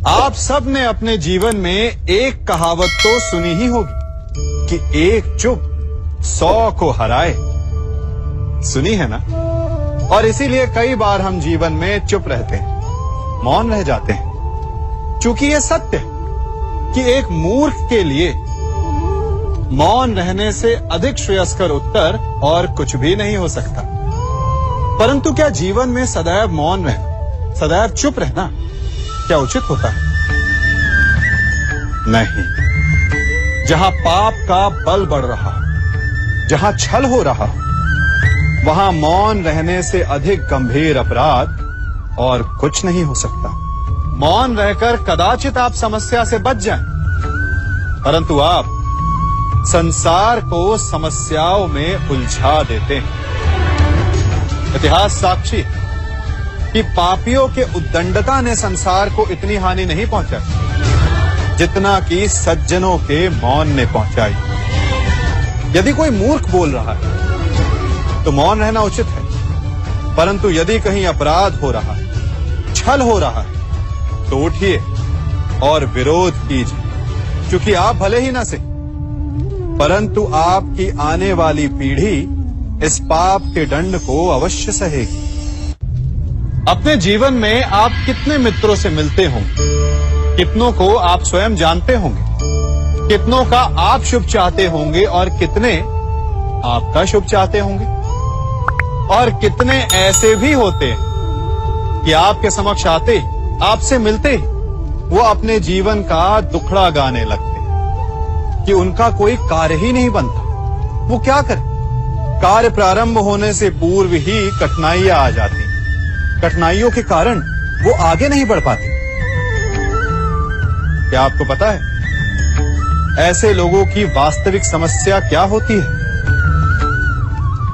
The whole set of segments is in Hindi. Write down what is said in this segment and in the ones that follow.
आप सब ने अपने जीवन में एक कहावत तो सुनी ही होगी कि एक चुप 100 को हराए। सुनी है ना? और इसीलिए कई बार हम जीवन में चुप रहते हैं, मौन रह जाते हैं, क्योंकि यह सत्य है कि एक मूर्ख के लिए मौन रहने से अधिक श्रेयस्कर उत्तर और कुछ भी नहीं हो सकता। परंतु क्या जीवन में सदैव मौन रहना, सदैव चुप रहना क्या उचित होता है? नहीं। जहां पाप का बल बढ़ रहा, जहां छल हो रहा, वहां मौन रहने से अधिक गंभीर अपराध और कुछ नहीं हो सकता। मौन रहकर कदाचित आप समस्या से बच जाएं, परंतु आप संसार को समस्याओं में उलझा देते हैं। इतिहास साक्षी कि पापियों के उद्दंडता ने संसार को इतनी हानि नहीं पहुंचाई जितना कि सज्जनों के मौन ने पहुंचाई। यदि कोई मूर्ख बोल रहा है तो मौन रहना उचित है, परंतु यदि कहीं अपराध हो रहा है, छल हो रहा है, तो उठिए और विरोध कीजिए, क्योंकि आप भले ही ना से, परंतु आपकी आने वाली पीढ़ी इस पाप के दंड को अवश्य सहेगी। अपने जीवन में आप कितने मित्रों से मिलते होंगे, कितनों को आप स्वयं जानते होंगे, कितनों का आप शुभ चाहते होंगे और कितने आपका शुभ चाहते होंगे, और कितने ऐसे भी होते हैं कि आपके समक्ष आते, आपसे मिलते वो अपने जीवन का दुखड़ा गाने लगते हैं कि उनका कोई कार्य ही नहीं बनता। वो क्या करे? कार्य प्रारंभ होने से पूर्व ही कठिनाइयां आ जाती, कठिनाइयों के कारण वो आगे नहीं बढ़ पाते। क्या आपको पता है ऐसे लोगों की वास्तविक समस्या क्या होती है?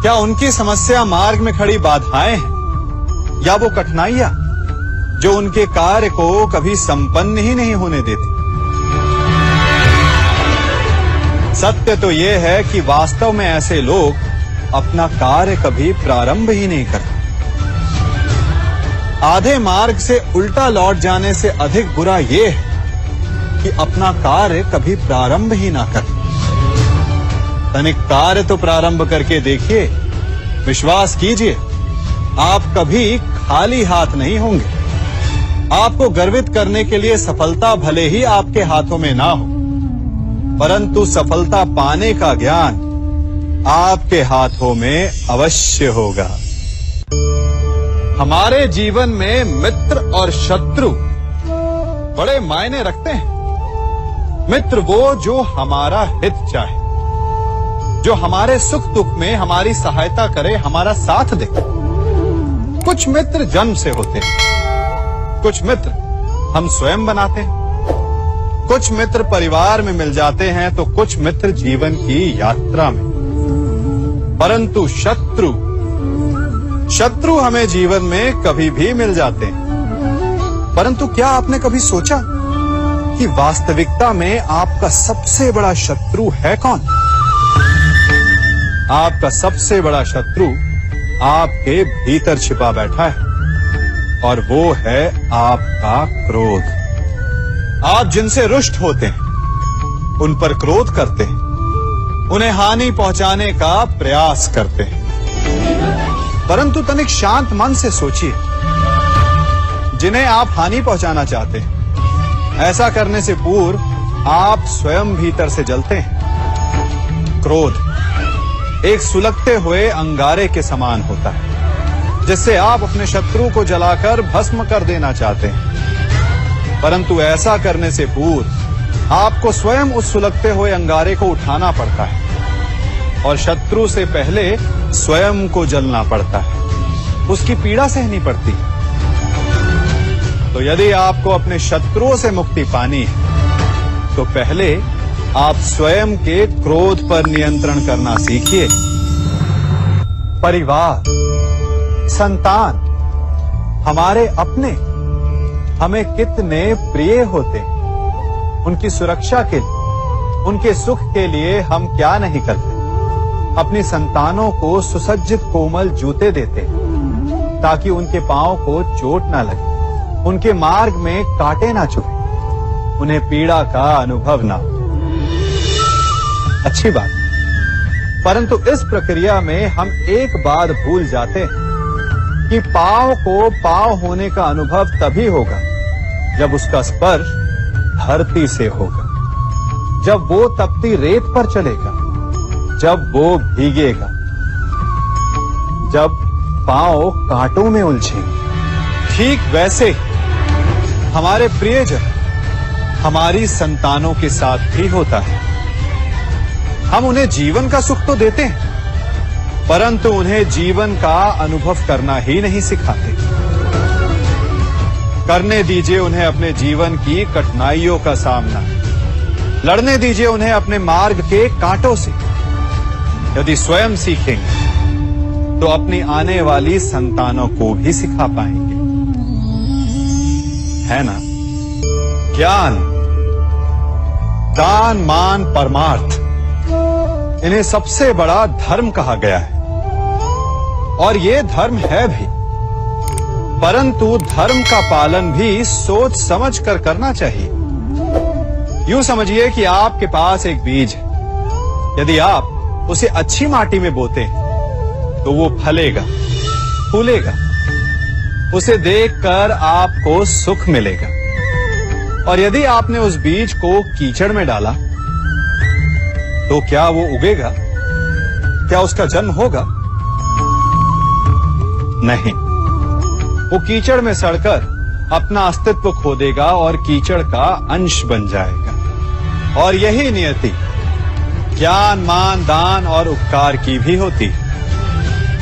क्या उनकी समस्या मार्ग में खड़ी बाधाएं हैं, या वो कठिनाइयां जो उनके कार्य को कभी संपन्न ही नहीं होने देती? सत्य तो यह है कि वास्तव में ऐसे लोग अपना कार्य कभी प्रारंभ ही नहीं करते। आधे मार्ग से उल्टा लौट जाने से अधिक बुरा यह है कि अपना कार्य कभी प्रारंभ ही ना कर। तनिक कार्य तो प्रारंभ करके देखिए, विश्वास कीजिए आप कभी खाली हाथ नहीं होंगे। आपको गर्वित करने के लिए सफलता भले ही आपके हाथों में ना हो, परंतु सफलता पाने का ज्ञान आपके हाथों में अवश्य होगा। हमारे जीवन में मित्र और शत्रु बड़े मायने रखते हैं। मित्र वो जो हमारा हित चाहे, जो हमारे सुख दुख में हमारी सहायता करे, हमारा साथ दे। कुछ मित्र जन्म से होते हैं, कुछ मित्र हम स्वयं बनाते हैं, कुछ मित्र परिवार में मिल जाते हैं, तो कुछ मित्र जीवन की यात्रा में। परंतु शत्रु हमें जीवन में कभी भी मिल जाते हैं। परंतु क्या आपने कभी सोचा कि वास्तविकता में आपका सबसे बड़ा शत्रु है कौन? आपका सबसे बड़ा शत्रु आपके भीतर छिपा बैठा है, और वो है आपका क्रोध। आप जिनसे रुष्ट होते हैं, उन पर क्रोध करते हैं, उन्हें हानि पहुंचाने का प्रयास करते हैं। परंतु तनिक शांत मन से सोचिए, जिन्हें आप हानि पहुंचाना चाहते हैं, ऐसा करने से पूर्व आप स्वयं भीतर से जलते हैं। क्रोध एक सुलगते हुए अंगारे के समान होता है, जिससे आप अपने शत्रु को जलाकर भस्म कर देना चाहते हैं। परंतु ऐसा करने से पूर्व आपको स्वयं उस सुलगते हुए अंगारे को उठाना पड़ता है, और शत्रु से पहले स्वयं को जलना पड़ता है, उसकी पीड़ा सहनी पड़ती है। तो यदि आपको अपने शत्रुओं से मुक्ति पानी है, तो पहले आप स्वयं के क्रोध पर नियंत्रण करना सीखिए। परिवार, संतान, हमारे अपने हमें कितने प्रिय होते हैं। उनकी सुरक्षा के लिए, उनके सुख के लिए हम क्या नहीं करते। अपनी संतानों को सुसज्जित कोमल जूते देते हैं ताकि उनके पांव को चोट ना लगे। उनके मार्ग में कांटे ना चुभे, उन्हें पीड़ा का अनुभव ना हो। अच्छी बात, परंतु इस प्रक्रिया में हम एक बात भूल जाते हैं कि पांव को पांव होने का अनुभव तभी होगा जब उसका स्पर्श धरती से होगा, जब वो तपती रेत पर चलेगा, जब वो भीगेगा, जब पांव कांटों में उलझेंगे। ठीक वैसे ही हमारे प्रियजन हमारी संतानों के साथ भी होता है। हम उन्हें जीवन का सुख तो देते हैं, परंतु उन्हें जीवन का अनुभव करना ही नहीं सिखाते। करने दीजिए उन्हें अपने जीवन की कठिनाइयों का सामना, लड़ने दीजिए उन्हें अपने मार्ग के कांटों से। यदि स्वयं सीखेंगे तो अपनी आने वाली संतानों को भी सिखा पाएंगे, है ना? ज्ञान, दान, मान, परमार्थ, इन्हें सबसे बड़ा धर्म कहा गया है। और ये धर्म है भी, परंतु धर्म का पालन भी सोच समझ कर करना चाहिए। यूं समझिए कि आपके पास एक बीज है, यदि आप उसे अच्छी माटी में बोते हैं तो वो फलेगा, फूलेगा, उसे देखकर आपको सुख मिलेगा। और यदि आपने उस बीज को कीचड़ में डाला तो क्या वो उगेगा? क्या उसका जन्म होगा? नहीं, वो कीचड़ में सड़कर अपना अस्तित्व खो देगा और कीचड़ का अंश बन जाएगा। और यही नियति ज्ञान, मान, दान और उपकार की भी होती है।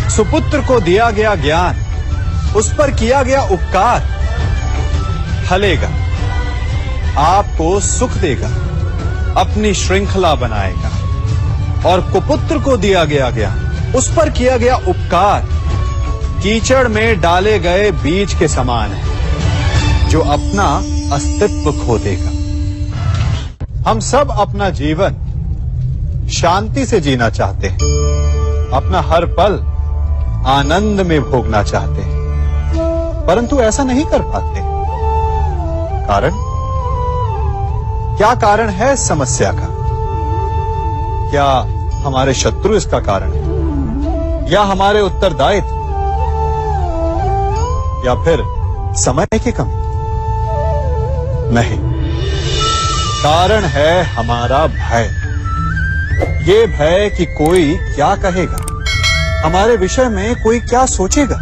सुपुत्र को दिया गया ज्ञान, उस पर किया गया उपकार फलेगा, आपको सुख देगा, अपनी श्रृंखला बनाएगा। और कुपुत्र को दिया गया ज्ञान, उस पर किया गया उपकार कीचड़ में डाले गए बीज के समान है, जो अपना अस्तित्व खो देगा। हम सब अपना जीवन शांति से जीना चाहते हैं, अपना हर पल आनंद में भोगना चाहते हैं, परंतु ऐसा नहीं कर पाते। कारण क्या? कारण है इस समस्या का? क्या हमारे शत्रु इसका कारण है, या हमारे उत्तरदायित्व, या फिर समय की कमी? नहीं, कारण है हमारा भय। ये भय कि कोई क्या कहेगा, हमारे विषय में कोई क्या सोचेगा,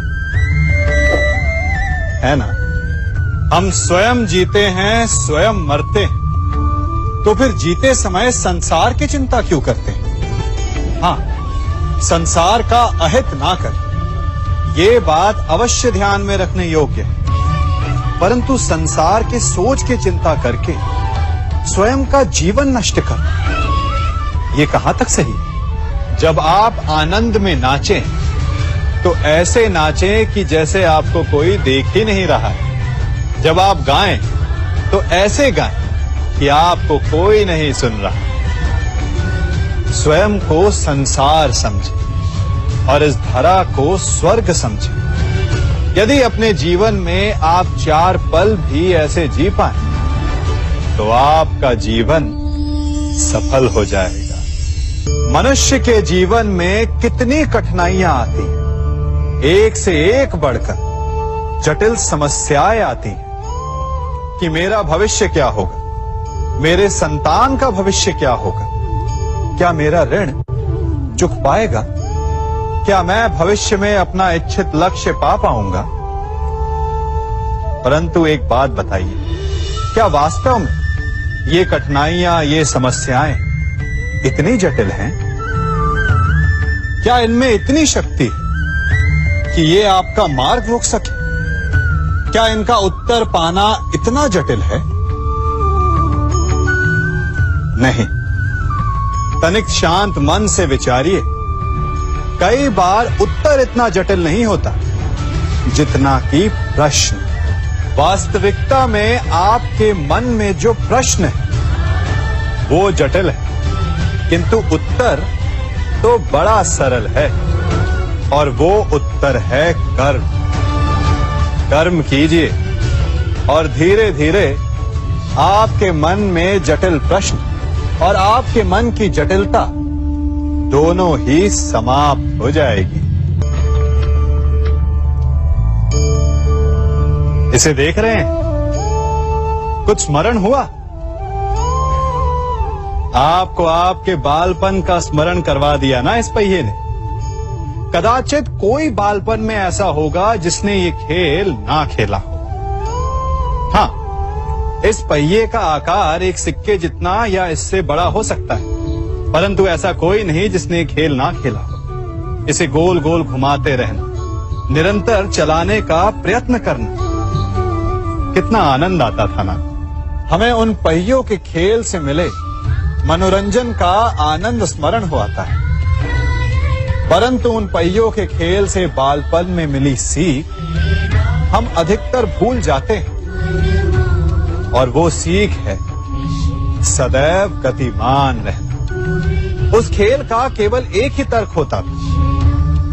है ना? हम स्वयं जीते हैं, स्वयं मरते हैं, तो फिर जीते समय संसार की चिंता क्यों करते हैं? हाँ, संसार का अहित ना करें, ये बात अवश्य ध्यान में रखने योग्य है। परंतु संसार के सोच की चिंता करके स्वयं का जीवन नष्ट करना, ये कहां तक सही? जब आप आनंद में नाचें तो ऐसे नाचें कि जैसे आपको कोई देख ही नहीं रहा है। जब आप गाएं तो ऐसे गाएं कि आपको कोई नहीं सुन रहा। स्वयं को संसार समझें और इस धरा को स्वर्ग समझें। यदि अपने जीवन में आप 4 पल भी ऐसे जी पाएं तो आपका जीवन सफल हो जाएगा। मनुष्य के जीवन में कितनी कठिनाइयां आती हैं, एक से एक बढ़कर जटिल समस्याएं आती हैं कि मेरा भविष्य क्या होगा, मेरे संतान का भविष्य क्या होगा, क्या मेरा ऋण चुक पाएगा, क्या मैं भविष्य में अपना इच्छित लक्ष्य पा पाऊंगा? परंतु एक बात बताइए, क्या वास्तव में ये कठिनाइयां, ये समस्याएं इतनी जटिल हैं? क्या इनमें इतनी शक्ति है कि ये आपका मार्ग रोक सके? क्या इनका उत्तर पाना इतना जटिल है? नहीं, तनिक शांत मन से विचारिए। कई बार उत्तर इतना जटिल नहीं होता जितना कि प्रश्न। वास्तविकता में आपके मन में जो प्रश्न है वो जटिल है, किंतु उत्तर तो बड़ा सरल है, और वो उत्तर है कर्म। कर्म कीजिए, और धीरे धीरे आपके मन में जटिल प्रश्न और आपके मन की जटिलता दोनों ही समाप्त हो जाएगी। इसे देख रहे हैं? कुछ स्मरण हुआ? आपको आपके बालपन का स्मरण करवा दिया ना इस पहिए ने। कदाचित कोई बालपन में ऐसा होगा जिसने ये खेल ना खेला हो। हाँ, इस पहिए का आकार एक सिक्के जितना या इससे बड़ा हो सकता है, परंतु ऐसा कोई नहीं जिसने खेल ना खेला हो। इसे गोल गोल घुमाते रहना, निरंतर चलाने का प्रयत्न करना, कितना आनंद आता था ना। हमें उन पहियों के खेल से मिले मनोरंजन का आनंद स्मरण हो आता है, परंतु उन पहियों के खेल से बालपन में मिली सीख हम अधिकतर भूल जाते हैं। और वो सीख है सदैव गतिमान रहना। उस खेल का केवल एक ही तर्क होता था,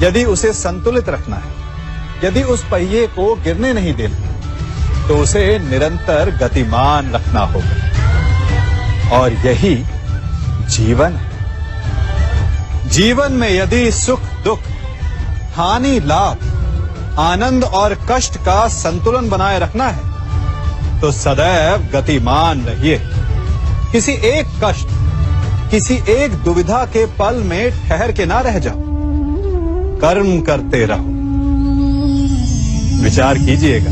यदि उसे संतुलित रखना है, यदि उस पहिए को गिरने नहीं देना, तो उसे निरंतर गतिमान रखना होगा। और यही जीवन है। जीवन में यदि सुख दुख, हानि लाभ, आनंद और कष्ट का संतुलन बनाए रखना है, तो सदैव गतिमान रहिए। किसी एक कष्ट, किसी एक दुविधा के पल में ठहर के ना रह जाओ, कर्म करते रहो। विचार कीजिएगा।